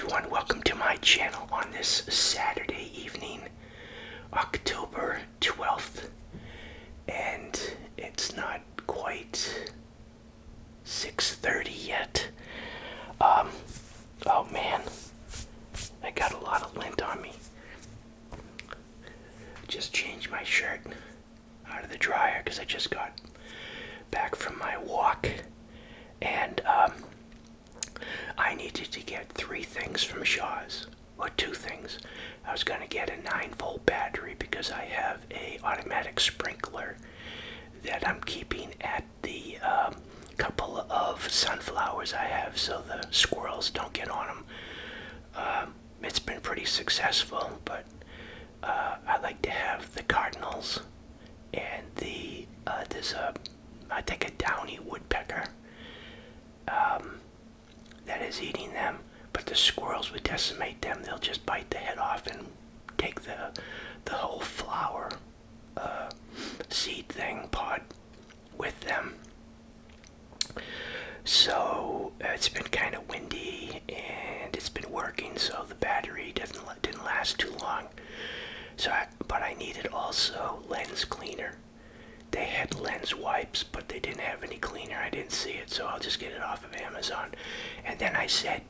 everyone, welcome to my channel on this Saturday evening, October 12th, and it's not quite 6:30 yet. Oh man, I got a lot of lint on me. Just changed my shirt out of the dryer because I just got back from my walk, and I needed to get 3 things from Shaw's, or 2 things. I was going to get a 9-volt battery because I have a automatic sprinkler that I'm keeping at the couple of sunflowers I have so the squirrels don't get on them. It's been pretty successful, but I like to have the cardinals and there's I think a downy woodpecker that is eating them, but the squirrels would decimate them. They'll just bite the head off and take the whole flower seed thing pod with them. So it's been kind of windy and it's been working, so the battery didn't last too long. But I needed also lens cleaner. They had lens wipes, but they didn't have any cleaner. I didn't see it, so I'll just get it off of Amazon. And then I said,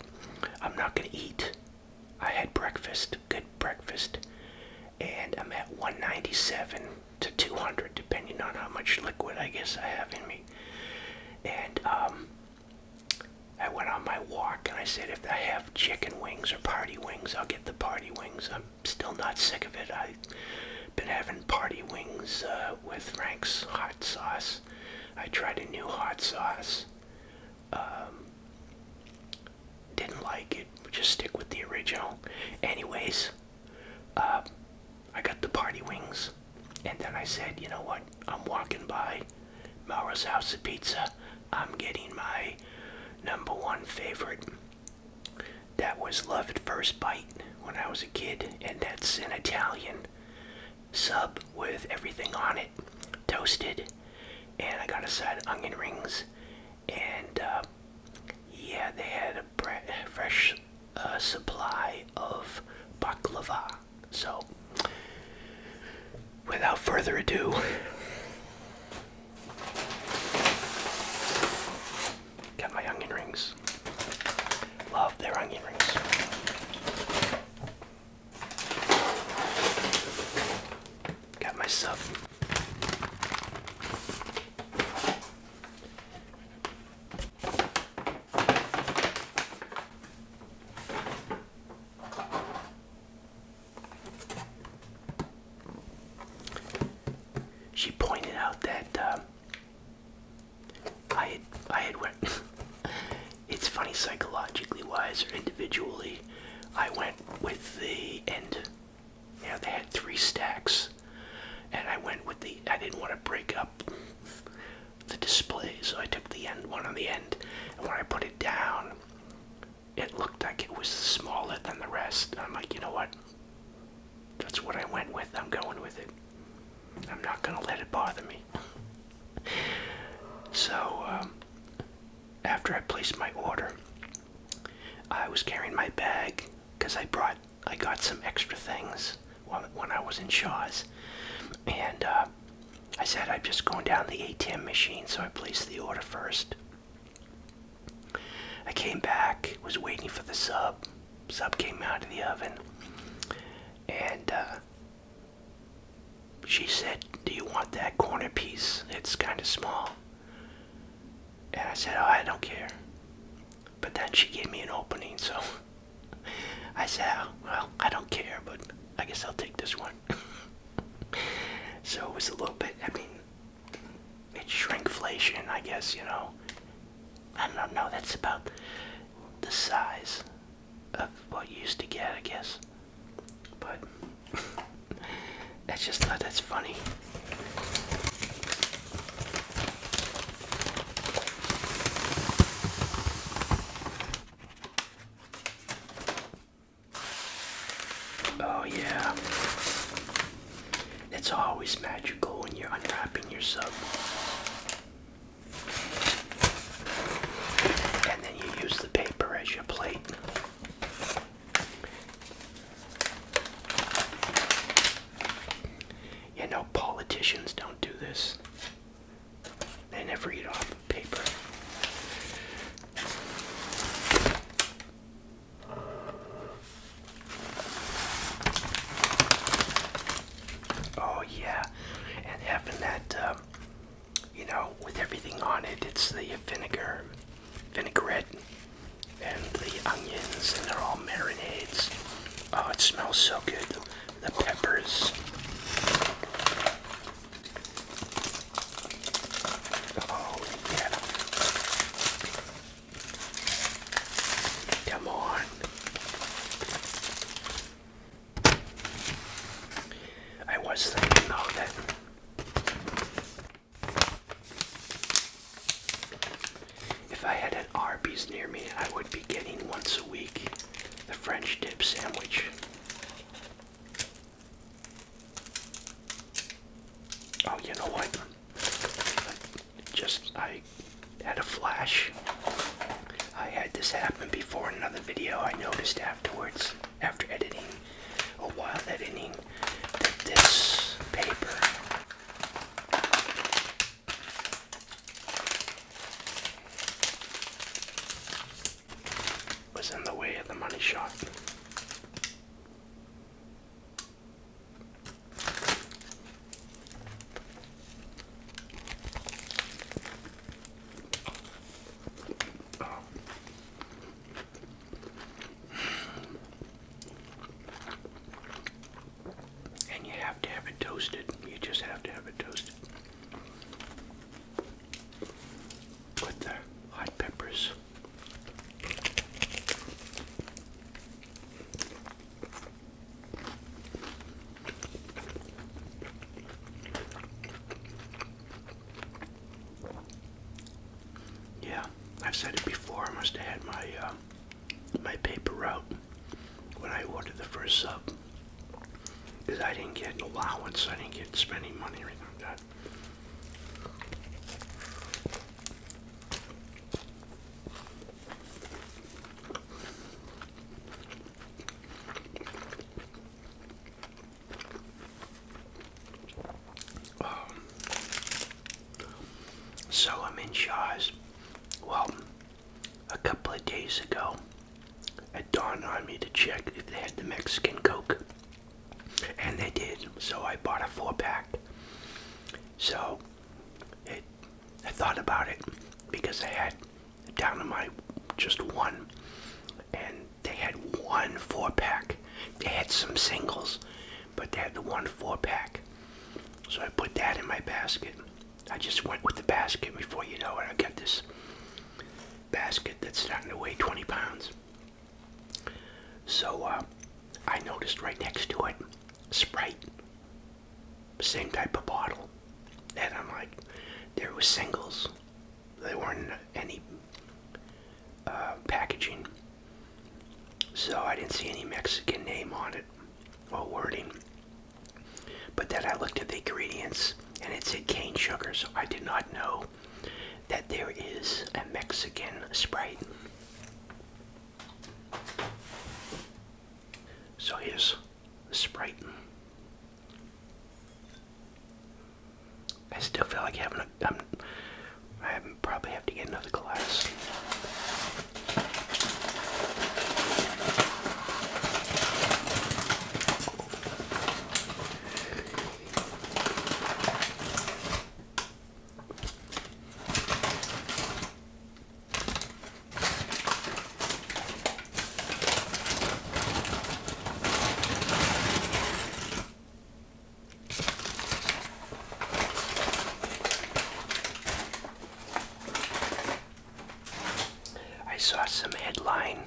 I'm not going to eat. I had breakfast, good breakfast, and I'm at 197 to 200, depending on how much liquid I guess I have in me. And I went on my walk, and I said, if I have chicken wings or party wings, I'll get the party wings. I'm still not sick of it. I've been having party wings with Frank's hot sauce. I tried a new hot sauce. Didn't like it. Just stick with the original. Anyways, I got the party wings, and then I said, you know what? I'm walking by Maura's House of Pizza. I'm getting my #1 favorite. That was Love at First Bite when I was a kid, and that's an Italian sub with everything on it, toasted, and I got a side of onion rings, and yeah, they had a fresh supply of baklava. So, without further ado, got my onion rings. Love their onion rings. Got my sub. She pointed out that I had went. It's funny, psychologically wise or individually, I went with the end. You know, they had 3 stacks, and I went with I didn't want to break up the display, so I took the end one on the end, and when I put it down, it looked like it was smaller than the rest. I'm like, you know what? That's what I went with. I'm going with it. I'm not gonna let it bother me. So, after I placed my order, I was carrying my bag because I got some extra things when I was in Shaw's, and I said I'm just going down the ATM machine, so I placed the order first. I came back, was waiting for the sub. Sub came out of the oven, and she said, do you want that corner piece? It's kind of small. And I said, oh, I don't care. But then she gave me an opening, so I said, oh, well, I don't care, but I guess I'll take this one. So it was a little bit, I mean, it's shrinkflation, I guess, you know. I don't know, that's about the size of what you used to get, I guess. But I just thought that's funny. Oh yeah. It's always magical when you're unwrapping your sub. And then you use the paper as your plate. so good. The peppers. Oh, yeah. Come on. I was thinking though that if I had an Arby's near me, I would be getting once a week the French dip sandwich. Oh, you know what? I had a flash. I had this happen before in another video. I noticed afterwards, after editing, or while editing, that this paper was in the way of the money shot. And you have to have it toasted. You just have to have it toasted. With the hot peppers. Yeah, I've said it before. I must have had my paper out when I ordered the first sub, because I didn't get an allowance. I didn't get spending money or anything like that. So I'm in Shaw's. Well, a couple of days ago, it dawned on me to check if they had the Mexican Coke. And they did, so I bought a 4-pack. So, I thought about it, because I had down to my just one, and they had one 4-pack. They had some singles, but they had the one 4-pack. So I put that in my basket. I just went with the basket. Before you know it, I got this basket that's starting to weigh 20 pounds. So I noticed right next to it, Sprite, same type of bottle. And I'm like, there was singles. There weren't any packaging. So I didn't see any Mexican name on it or wording. But then I looked at the ingredients and it said cane sugar, so I did not know that there is a Mexican Sprite. So here's the Sprite. I still feel like having I probably have to get another glass. I saw some headline.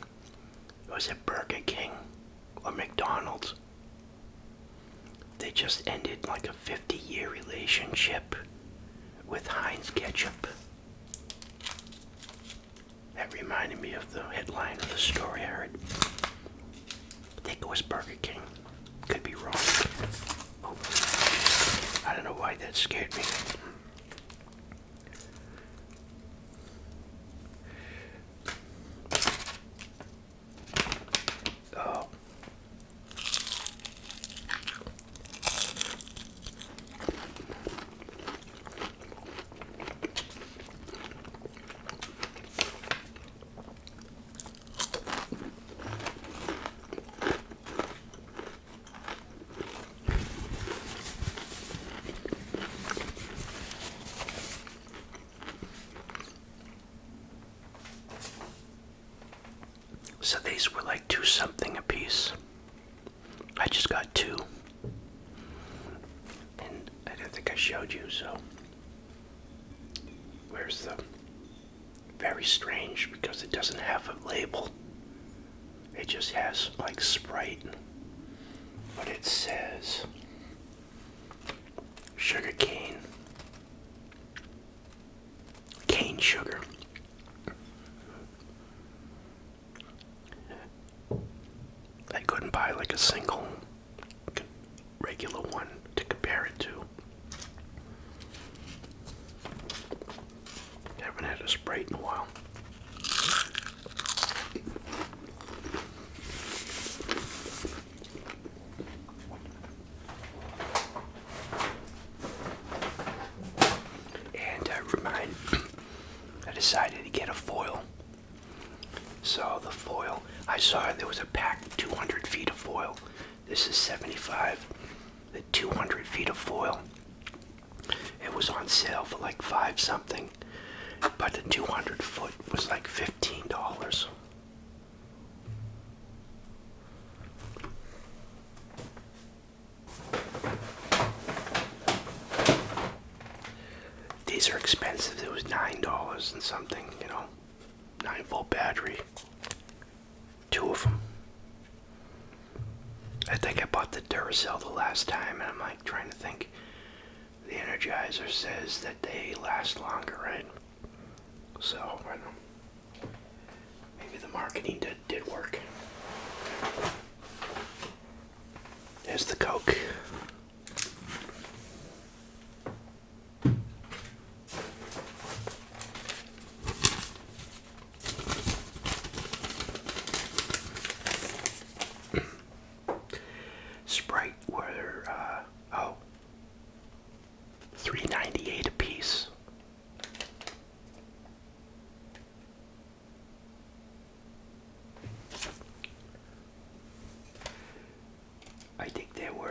Was it Burger King or McDonald's? They just ended like a 50-year relationship with Heinz ketchup. That reminded me of the headline of the story I heard. I think it was Burger King. Could be wrong. Oh, I don't know why that scared me. Oh. So these were like $2 something a piece. I just got two. And I don't think I showed you, so. Where's the. Very strange because it doesn't have a label. It just has like Sprite. But it says sugar cane. Cane sugar. I couldn't buy like a single regular one to compare it to. Haven't had a Sprite in a while. And I decided to get a foil. So the foil, I saw there was a pack 200 feet of foil. This is 75. The 200 feet of foil. It was on sale for like $5 something. But the 200 foot was like $15. These are expensive. It was $9 and something, 9-volt battery. Two of them. I think I bought the Duracell the last time, and I'm like trying to think. The Energizer says that they last longer, right? So, I don't know. Maybe the marketing did work. There's the Coke. Sprite were $3.98 a piece. I think there were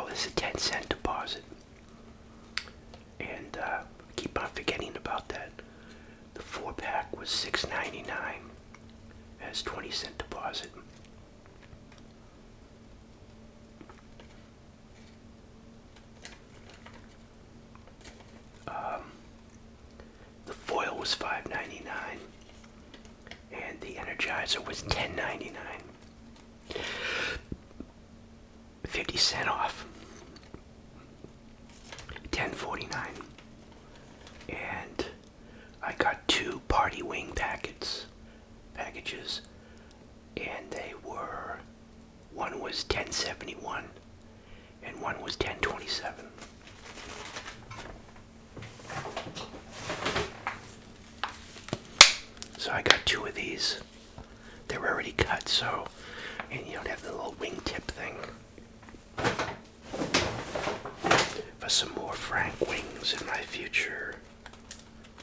this is a 10-cent deposit. And keep on forgetting about that. The 4-pack was $6.99 as 20-cent deposit. The foil was $5.99 and the Energizer was $10.99. 50 cents off. $10.49. And I got 2 party wing packages, and they were, one was $10.71 and one was $10.27. So I got 2 of these. They were already cut, and you don't have the little wingtip thing. For some more Frank wings in my future.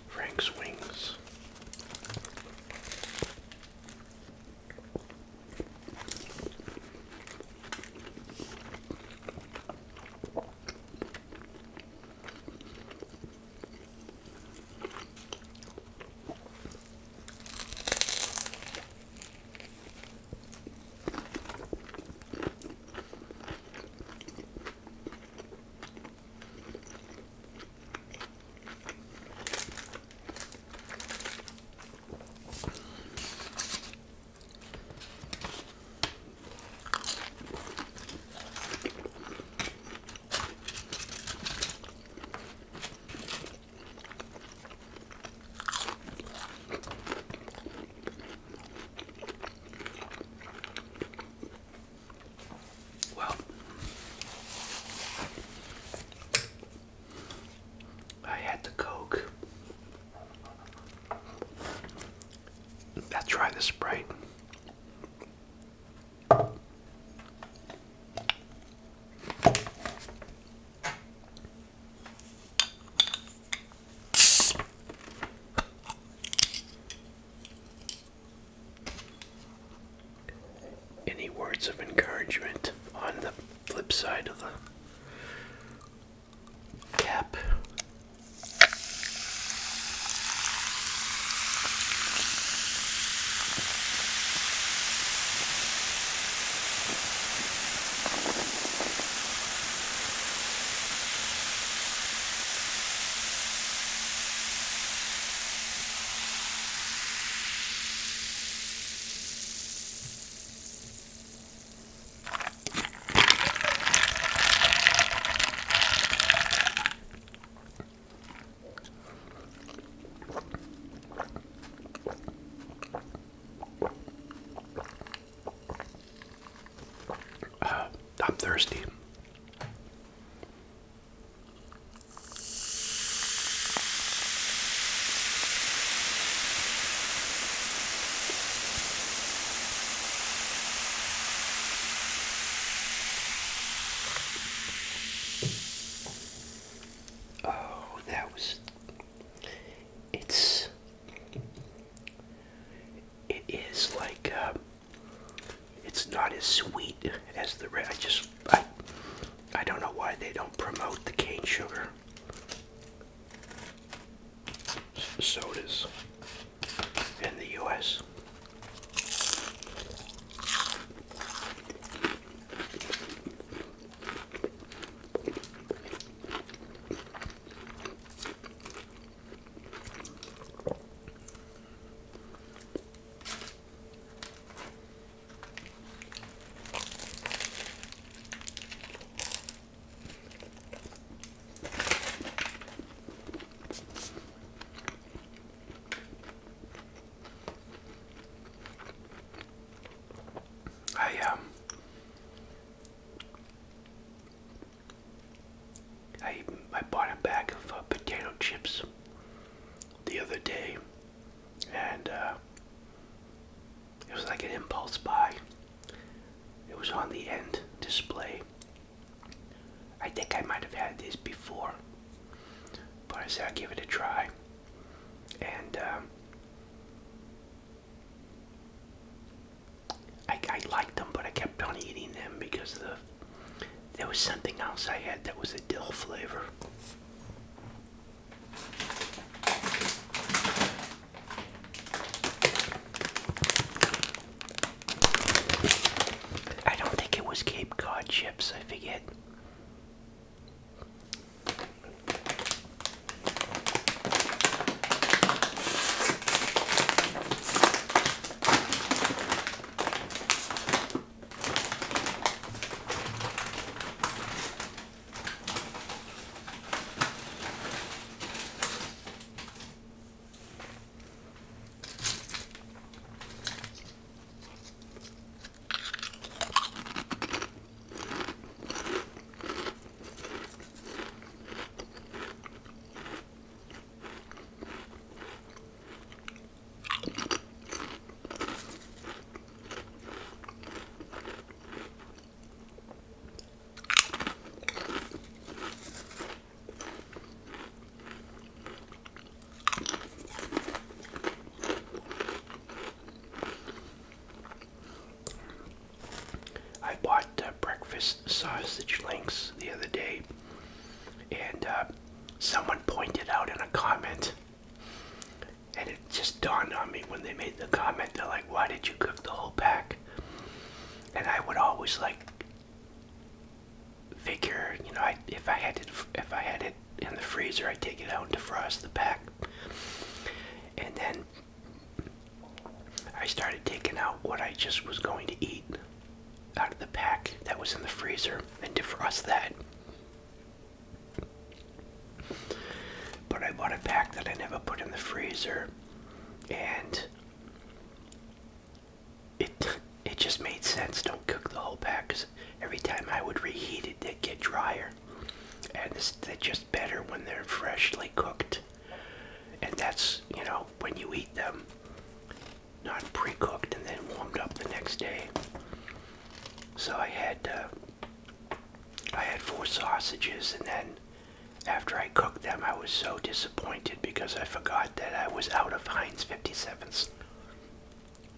Frank's wings. Try the Sprite. Any words of encouragement on the flip side of the cap? thirsty. Oh, that was. It is like. It's not as sweet as the red. I don't know why they don't promote the cane sugar sodas in the U.S. I bought a bag of potato chips the other day, and it was like an impulse buy. It was on the end display. I think I might have had these before, but I said I'd give it a try, and I liked them, but I kept on eating them because there was something else I had that was a dill flavor. I don't think it was Cape Cod chips, I forget. I bought breakfast sausage links the other day, and someone pointed out in a comment, and it just dawned on me when they made the comment. They're like, "Why did you cook the whole pack?" And I would always like figure, if I had it in the freezer, I'd take it out and defrost the pack, and then I started taking out what I just was going to eat out of the pack that was in the freezer and defrost that. But I bought a pack that I never put in the freezer, and it just made sense. Don't cook the whole pack, because every time I would reheat it, they'd get drier, and they're just better when they're freshly cooked. And that's, when you eat them, not pre-cooked and then warmed up the next day. So I had 4 sausages, and then after I cooked them, I was so disappointed because I forgot that I was out of Heinz 57s.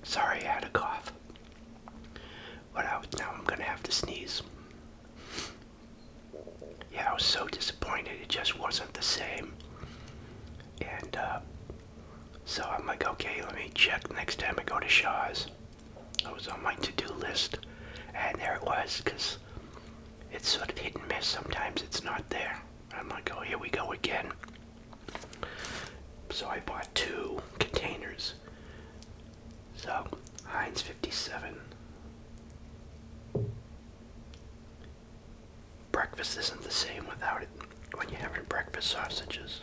Sorry, I had a cough, but now I'm gonna have to sneeze. Yeah, I was so disappointed. It just wasn't the same, and so I'm like, okay, let me check next time I go to Shaw's. I was on my to-do list. And there it was, because it's sort of hit and miss. Sometimes it's not there. I'm like, oh, here we go again. So I bought 2 containers. So, Heinz 57. Breakfast isn't the same without it when you're having breakfast sausages.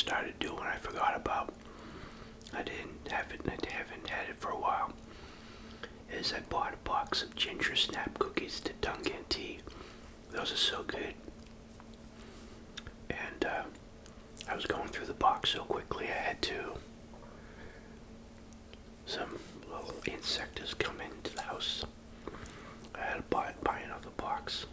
started doing, I forgot about. I haven't had it for a while. Is I bought a box of ginger snap cookies to Dunkin' Tea. Those are so good. And I was going through the box so quickly I had to. Some little insects come into the house. I had to buy another box.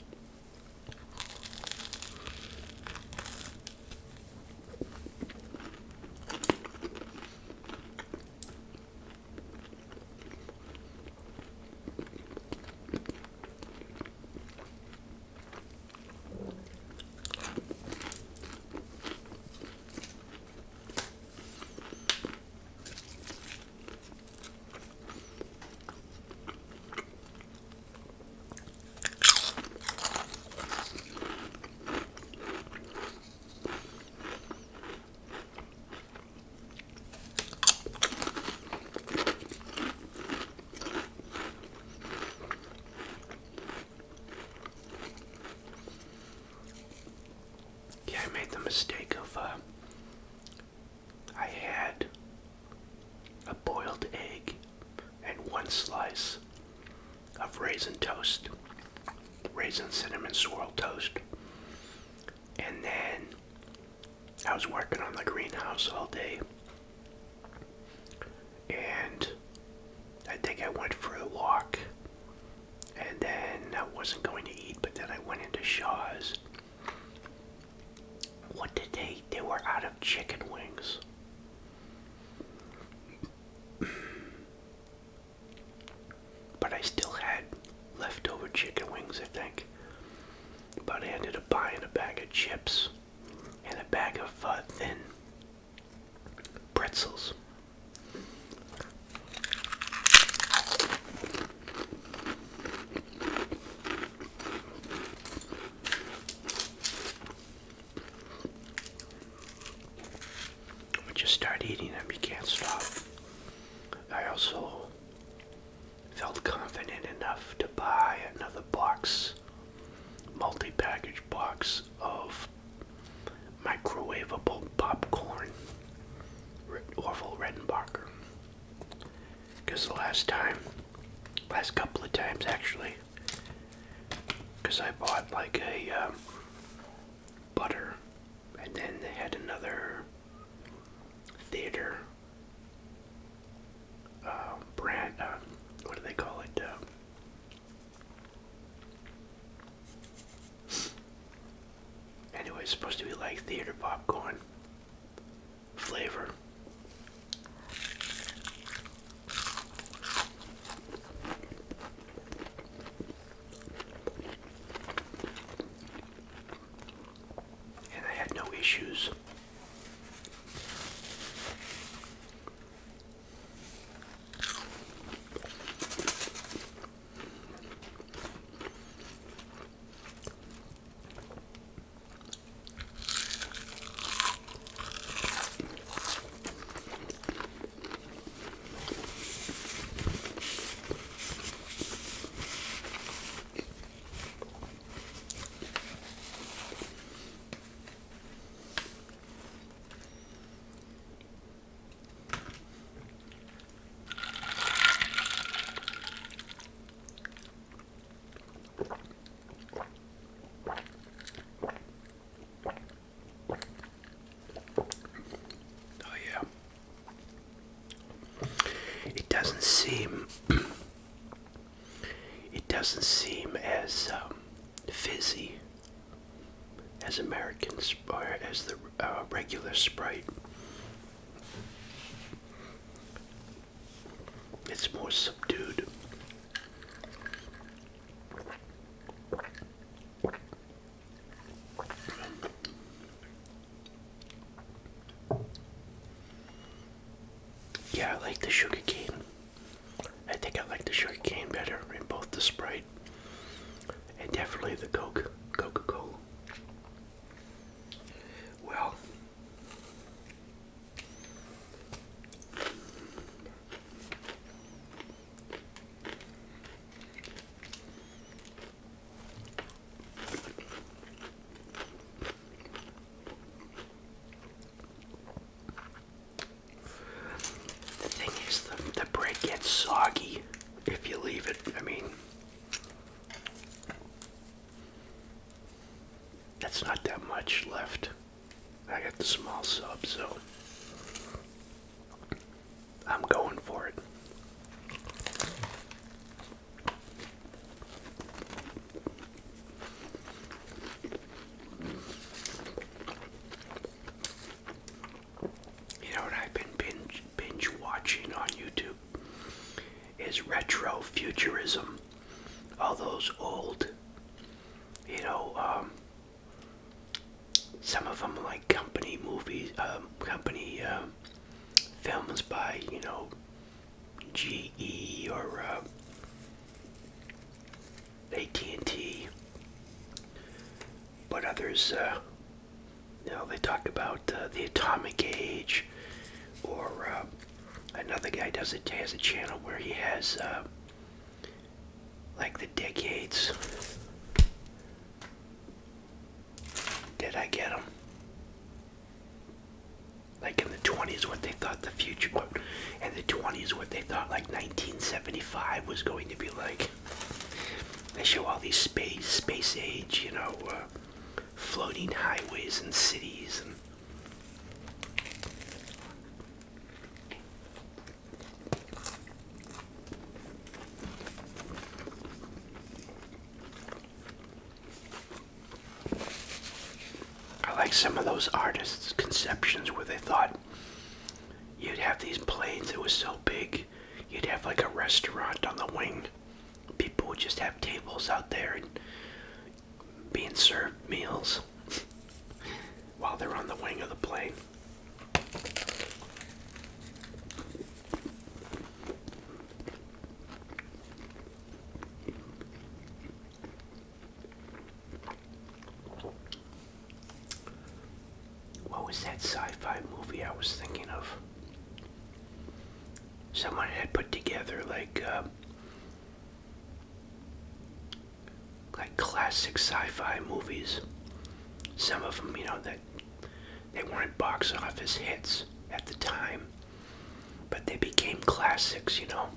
I made the mistake of, I had a boiled egg and one slice of raisin toast, raisin cinnamon swirl toast. And then I was working on the greenhouse all day, and I think I went for a walk, and then I wasn't going to eat, but then I went into Shaw's. What did they were out of chicken wings. But I still had leftover chicken wings, I think. But I ended up buying a bag of chips and a bag of thin pretzels. Start eating them, you can't stop. I also felt confident enough to buy another box, multi-package box of microwavable popcorn, Orville Redenbacher. Because the last couple of times actually, because I bought like a butter, and then they had another theater brand, what do they call it? Anyway, it's supposed to be like theater popcorn flavor. And I had no issues. Doesn't seem as fizzy as American or as the regular Sprite. It's more subdued. Yeah, I like the sugar cane. I think I like the sugar cane better in both the Sprite and definitely the Coca-Cola. Well, if you leave it. I mean, that's not that much left. I got the small sub, so I'm going for it. You know what I've been binge watching on YouTube is retro futurism. All those old, you know, some of them like company movies, company films by, you know, GE or AT&T. But others, you know, they talk about the atomic age, or another guy has a channel where he has like the decades. Did I get them? Like in the 20s, what they thought the future, and the 20s, what they thought like 1975 was going to be like. They show all these space age, you know, floating highways and cities. And I like some of those artists' conceptions where they thought you'd have these planes that was so big, you'd have like a restaurant on the wing. People would just have tables out there and being served meals while they're on the wing of the plane. What was that sci-fi movie I was thinking of? Someone had put together like classic sci-fi movies. Some of them, you know, that they weren't box office hits at the time, but they became classics, you know.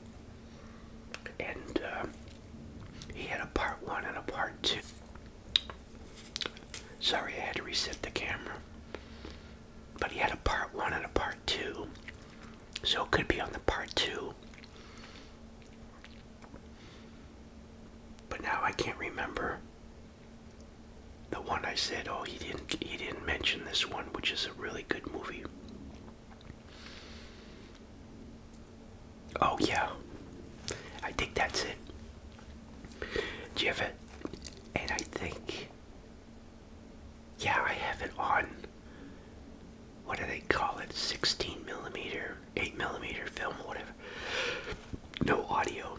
And he had a part 1 and a part 2. Sorry, I had to reset the camera. But he had a part 1 and a part 2, so it could be on the part 2. But now I can't remember the one I said, oh, he didn't mention this one, which is a really good movie. Oh yeah, I think that's it. Do you have it? And I think, yeah, I have it on, what do they call it, 16 millimeter, 8 millimeter film, whatever. No audio.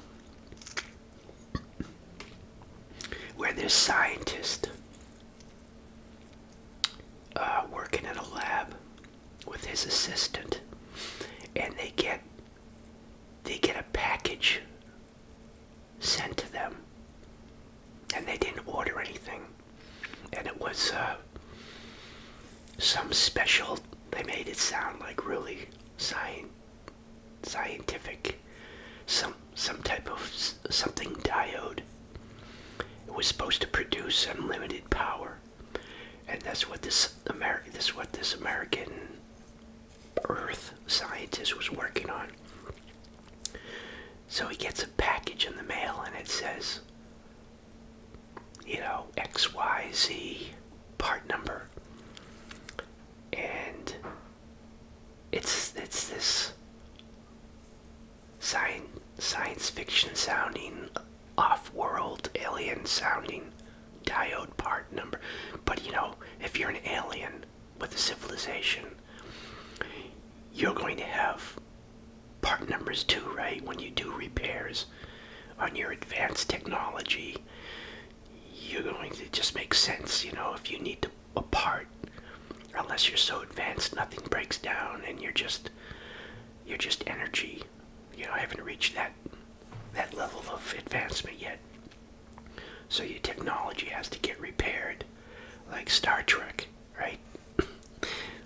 Where this scientist working in a lab with his assistant, and they get a package sent to them, and they didn't order anything, and it was some special. They made it sound like really scientific, some type of something diode. It was supposed to produce unlimited power, and that's what this American Earth scientist was working on. So he gets a package in the mail, and it says, you know, XYZ part number, and it's this science fiction sounding, off-world alien sounding diode part number. But you know, if you're an alien with a civilization, you're going to have part numbers too, right? When you do repairs on your advanced technology, you're going to just make sense, you know, if you need a part, unless you're so advanced nothing breaks down and you're just energy. You know, I haven't reached that level of advancement yet. So your technology has to get repaired, like Star Trek, right?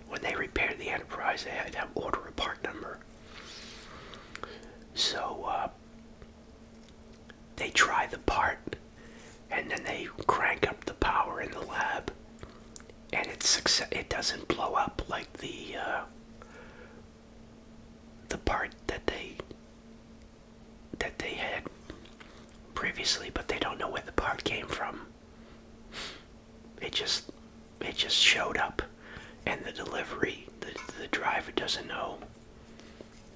When they repaired the Enterprise, they had to order a part number. So try the part, and then they crank up the power in the lab, and it doesn't blow up like the part that they had previously, but they don't know where the part came from. It just showed up, and the delivery, the driver doesn't know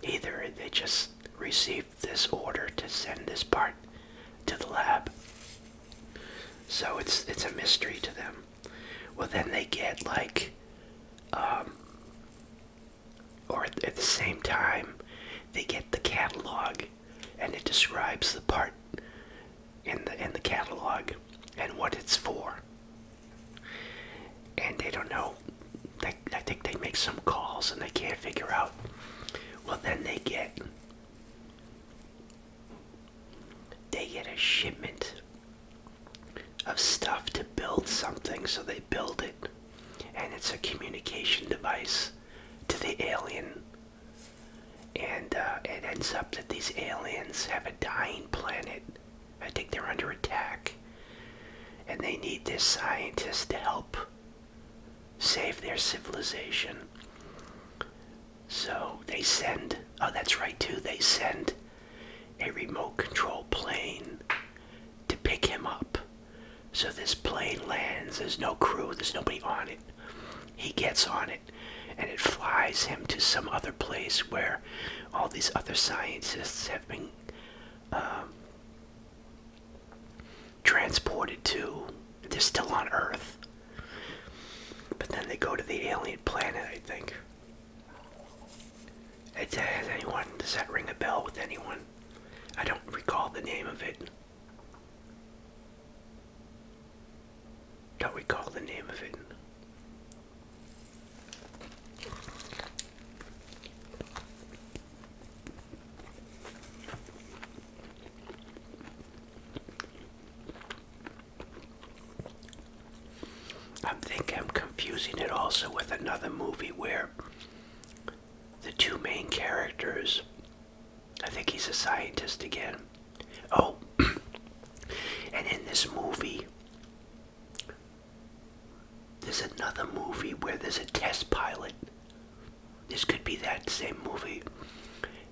either. They just received this order to send this part to the lab. So it's a mystery to them. Well, then they get or at the same time, they get the catalog, and it describes the part in the catalog and what it's for. And they don't know. I think they make some calls and they can't figure out. Well, then they get a shipment of stuff to build something, so they build it, and it's a communication device to the alien. And it ends up that these aliens have a dying planet. I think they're under attack, and they need this scientist to help save their civilization. So they send, oh that's right too, they send a remote control plane to pick him up. So this plane lands, there's no crew, there's nobody on it. He gets on it, and it flies him to some other place where all these other scientists have been transported to. They're still on Earth. But then they go to the alien planet, I think. Does that ring a bell with anyone? I don't recall the name of it. Don't recall the name of it. I think I'm confusing it also with another movie where the two main characters, I think he's a scientist again. Oh, and in this movie, there's another movie where there's a test pilot. This could be that same movie.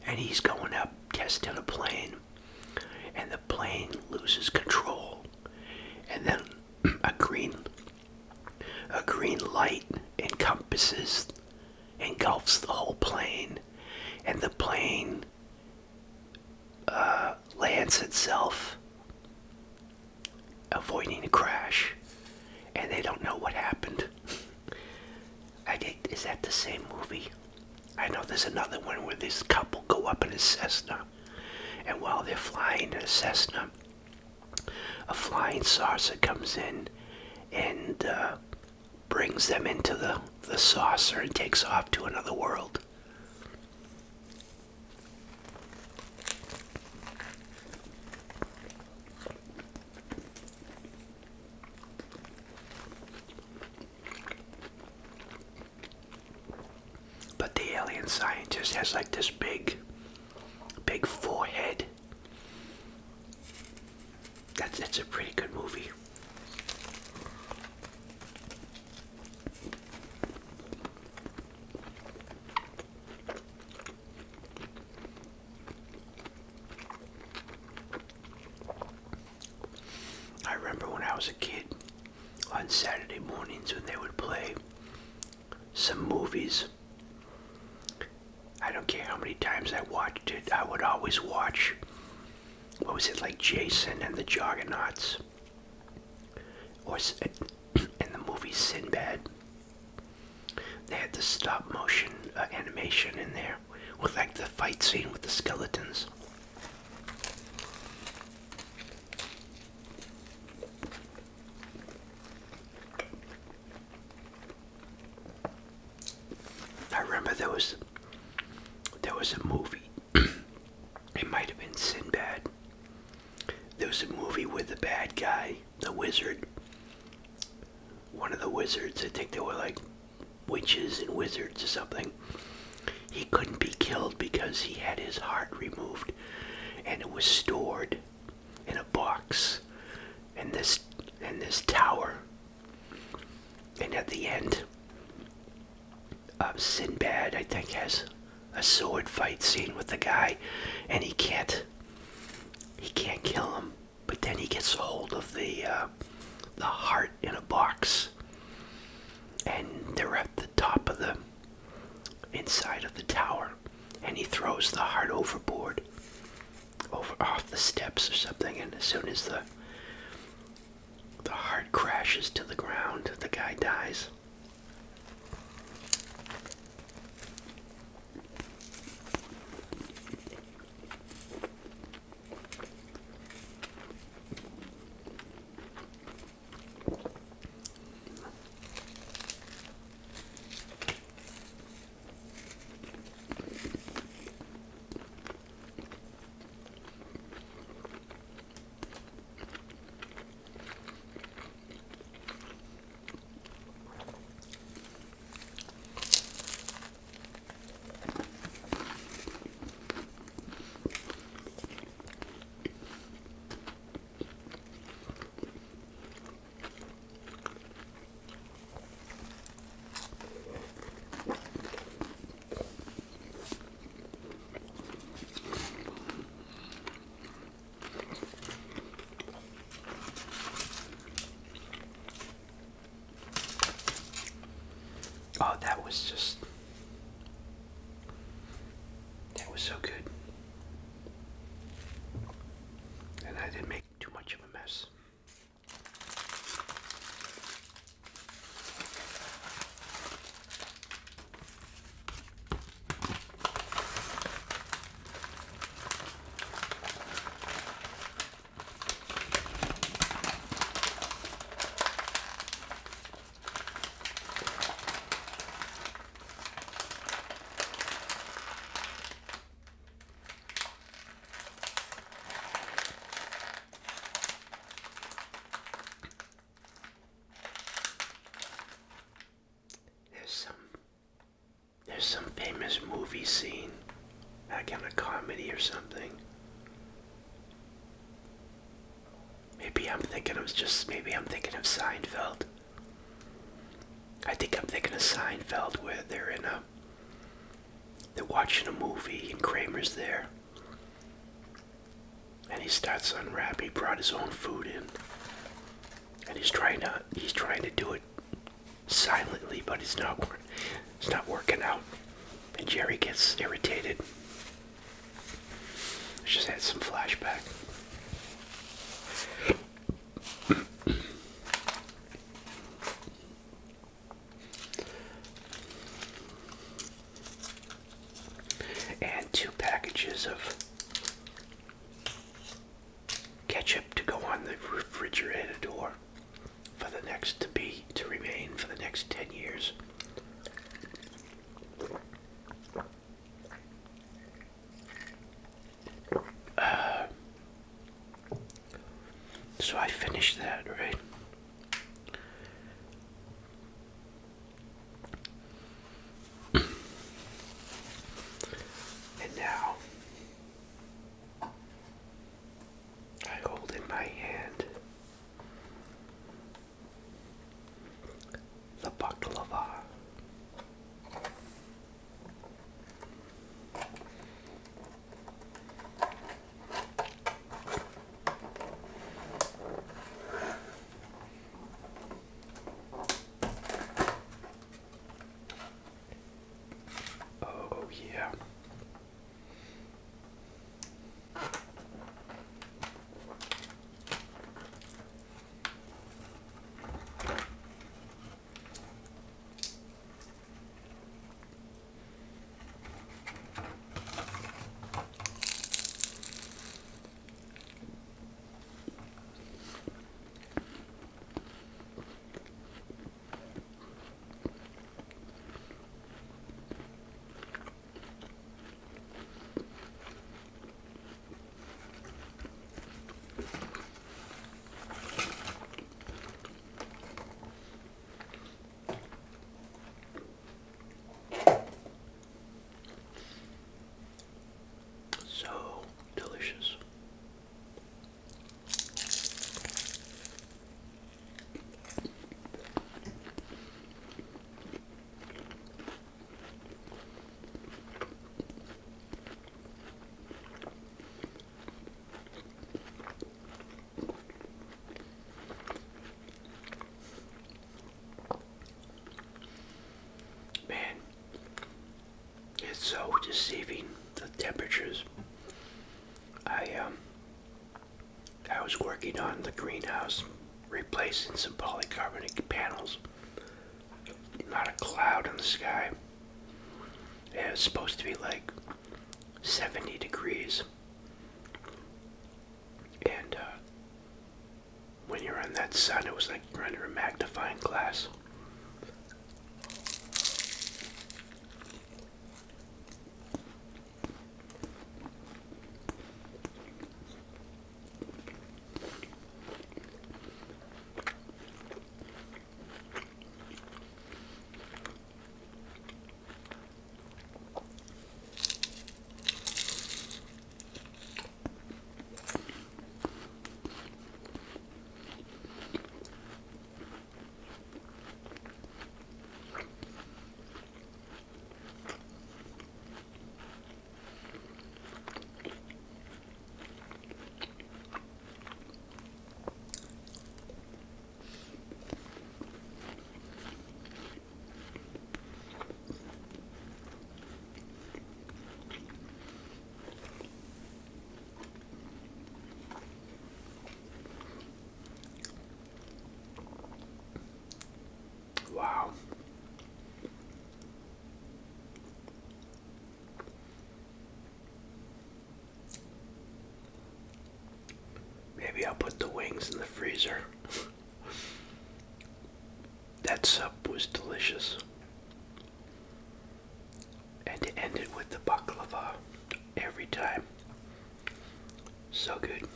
And he's going up, testing a plane, and the plane loses control. And then a green light engulfs the whole plane, and the plane lands itself, avoiding a crash, and they don't know what happened. Is that the same movie? I know there's another one where this couple go up in a Cessna, and while they're flying in a Cessna, a flying saucer comes in and brings them into the saucer and takes off to another world. But the alien scientist has like this big forehead. That's a pretty good movie. I remember when I was a kid, on Saturday mornings when they would play some movies, I don't care how many times I watched it, I would always watch, what was it, like Jason and the Juggernauts, or in the movie Sinbad. They had the stop motion animation in there, with like the fight scene with the skeletons. I remember there was a movie, it might have been Sinbad. There was a movie with the bad guy, the wizard, one of the wizards, I think they were like witches and wizards or something. He couldn't be killed because he had his heart removed, and it was stored in a box in this tower. And at the end, Sinbad, I think, has a sword fight scene with the guy, and he can't kill him. But then he gets a hold of the heart in a box, and they're at the top of the inside of the tower, and he throws the heart overboard, off the steps or something, and as soon as the heart crashes to the ground, the guy dies. Oh, that was so good. And I didn't make too much of a mess. There's some famous movie scene, like in a comedy or something. Maybe I'm thinking of Seinfeld. I think I'm thinking of Seinfeld, where they're watching a movie and Kramer's there, and he starts unwrapping. He brought his own food in, and he's trying to do it silently, but it's not working out. And Jerry gets irritated. I just had some flashback. And 2 packages of ketchup to go on the refrigerator door for the next to remain for the next 10 years. So I finished that, right? And now I hold in my hand the baklava. it's so deceiving, the temperatures. I was working on the greenhouse, replacing some polycarbonate panels. Not a cloud in the sky. It was supposed to be like 70 degrees. And when you're in that sun, it was like you're under a magnifying glass. Wow. Maybe I'll put the wings in the freezer. That sup was delicious. And to end it with the baklava every time. So good.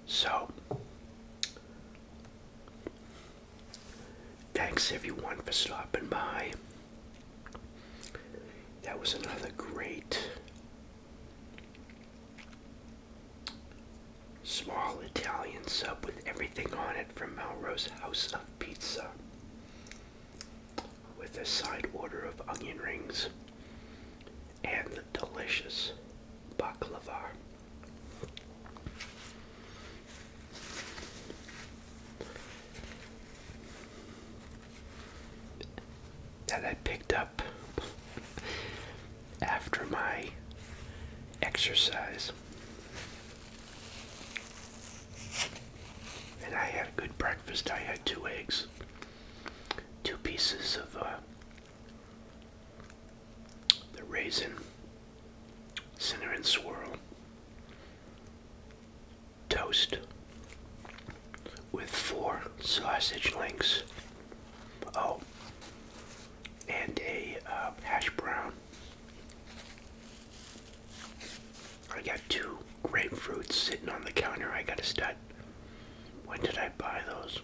So, thanks everyone for stopping by. That was another great small Italian sub with everything on it from Melrose House of Pizza, with a side order of onion rings and the delicious baklava. That I picked up after my exercise. And I had a good breakfast. I had 2 eggs, 2 pieces of the raisin cinnamon swirl toast with 4 sausage links. Oh, and a hash brown. I got 2 grapefruits sitting on the counter. I gotta start. When did I buy those?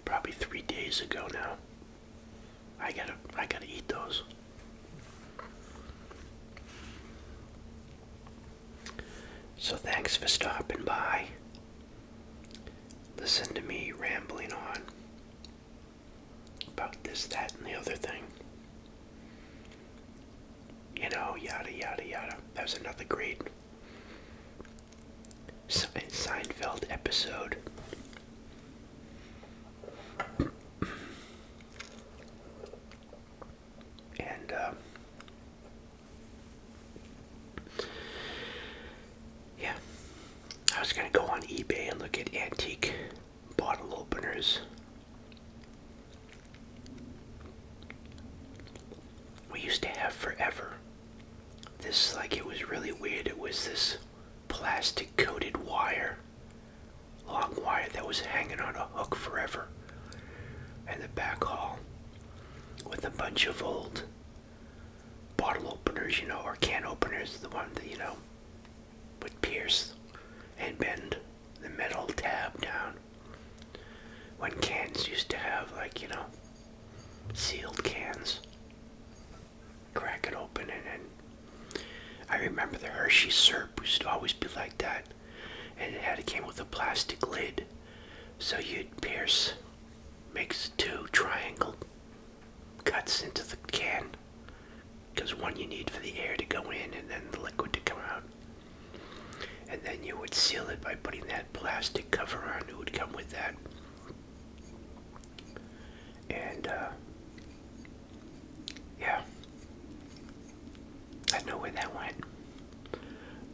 Probably 3 days ago now. I gotta eat those. So thanks for stopping by. Listen to me rambling on about this, that, and the other thing. You know, yada, yada, yada. That was another great Seinfeld episode. And, yeah. I was gonna go on eBay and look at antique bottle openers. We used to have forever. This, like, it was really weird. It was this plastic coated wire, long wire that was hanging on a hook forever in the back hall with a bunch of old bottle openers, you know, or can openers, the one that, you know, would pierce and bend the metal tab down. When cans used to have, like, you know, sealed cans. Crack it open, and then I remember the Hershey syrup used to always be like that, and it came with a plastic lid, so you'd pierce, makes 2 triangle cuts into the can, because one you need for the air to go in and then the liquid to come out. and then you would seal it by putting that plastic cover on. It would come with that. And yeah, I don't know where that went,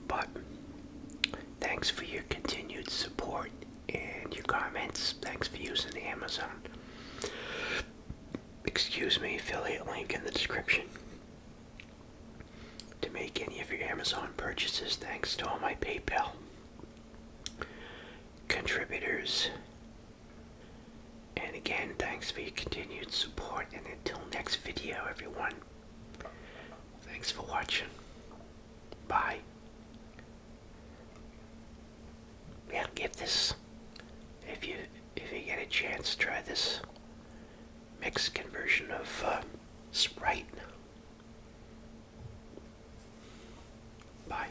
but thanks for your continued support and your comments. Thanks for using Amazon. Excuse me, affiliate link in the description to make any of your Amazon purchases. Thanks to all my PayPal contributors. And again, thanks for your continued support. And until next video, everyone, thanks for watching. Bye. Yeah, give this, if you get a chance, try this Mexican version of Sprite. Bye.